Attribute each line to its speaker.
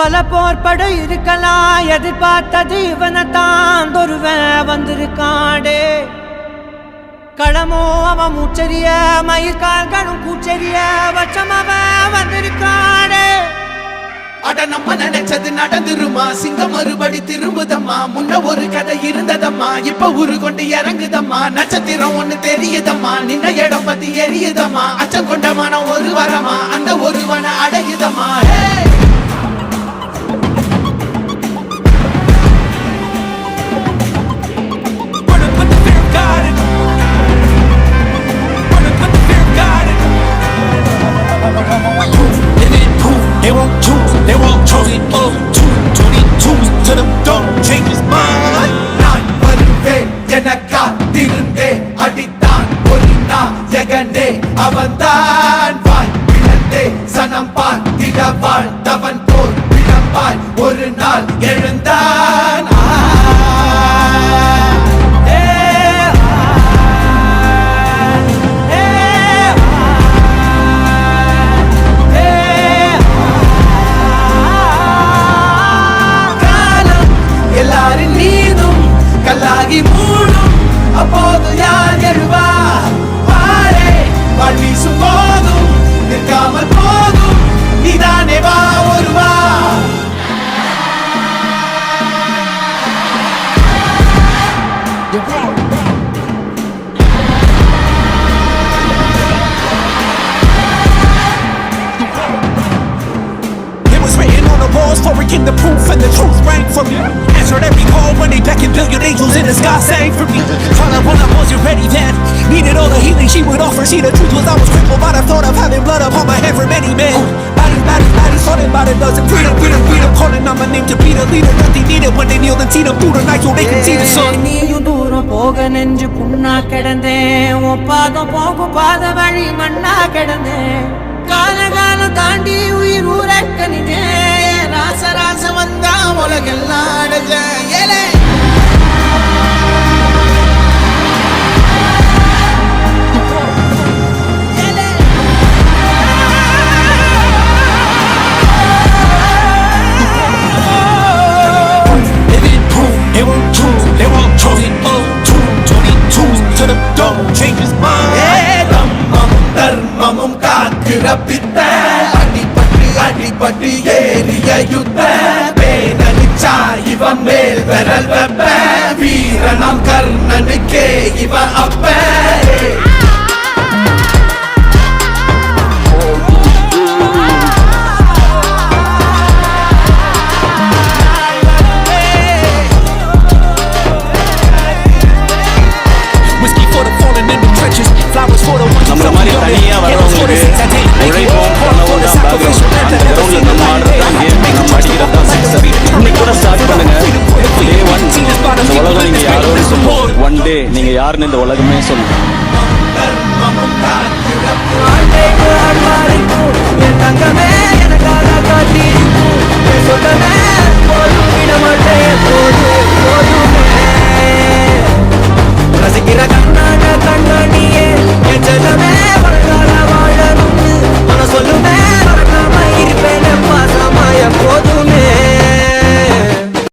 Speaker 1: பல போர்பட இருக்கலாம், எதிர்பார்த்தது இவனைத்தான் ஒருவன் வந்திருக்காடே. களமோ அவன் மூச்சரிய, மயிர்கால்களும் கூச்சரிய, வச்சம் அவன் வந்திருக்காடே.
Speaker 2: அட நம்ம நினைச்சது நடந்துருமா, சிங்கம் மறுபடி திரும்புதம்மா. முன்ன ஒரு கதை இருந்ததம்மா, இப்ப ஊரு கொண்டு இறங்குதம்மா. நட்சத்திரம் ஒண்ணு தெரியுதம்மா, நின்ன இடம் பத்தி எரியுதம்மா. அச்சம் கொண்ட மனம் ஒரு வரமா, அந்த ஒருவன அடையுதம்மா.
Speaker 3: They won't choose, they won't choose it. 22 to them don't change his mind.
Speaker 2: நான் வருவேன் எனக்கா திருந்தே அடித்தான் ஒரு நாயகனே அவன்தான். வாய் பிளந்தே சனம் பார்த்திட வாழ்ந்தவன் போல் விளம்பாய் ஒரு நாள் எழுந்தான். எல்லாரின் மீதும் கல்லாகி மூடும், அப்போது யார் எழுவா? பாரே வாழ் வீசும் போதும் நிற்காமல் போதும், நீதானே வா ஒருவா.
Speaker 3: Foraging the proof and the truth rang from me. Answered every call when they beckoned, billion angels in the sky sang for me. Trying to run, I wasn't ready then. Needed all the healing she would offer. See, the truth was I was crippled by the thought of having blood upon my head for many men. Bodies, thought about it doesn't freedom. Calling on my name to be the leader. Nothing needed when they kneeled and seen them through the night so they can see the sun.
Speaker 1: நீயும் தூரம் போக நெஞ்சு புண்ணா கிடந்தேன், ஒப்பாதம் போகும் பாத வழி மண்ணா கிடந்தேன். காலகாலம் தாண்டி உயிர் ஊரக்கணிதேன், ராச வந்தா உலகெல்லாம் அடைஞ்ச ஏலே.
Speaker 3: They won't choose, they won't choose it. 22 to them don't change his mind.
Speaker 2: தம்மமும் தர்மமும் காக்கிற பித்த, அடிபட்டு ஏறிய யுத்த. பேனலிச்சா இவன் மேல் விரல் வெப்ப, வீரனாம் கர்ணனுக்கே இவன் அப்ப.
Speaker 4: நம்மள மாதிரி தனியா வரவங்களுக்கு உழைப்போம் பண்ணவும் தான் பேக்ரவுண்ட். அந்த கிரவுண்ட்ல நம்ம ஆடுறது தான் கேம், நம்ம அடிக்கிறது தான் சிக்ஸர். இன்னைக்கு கூட ஸ்டார்ட் பண்ணுங்க. Day 1 இந்த உலகம் நீங்க யாரோன்னு சொல்லுவோம். 1 day நீங்க யாருன்னு இந்த உலகமே சொல்லுங்க.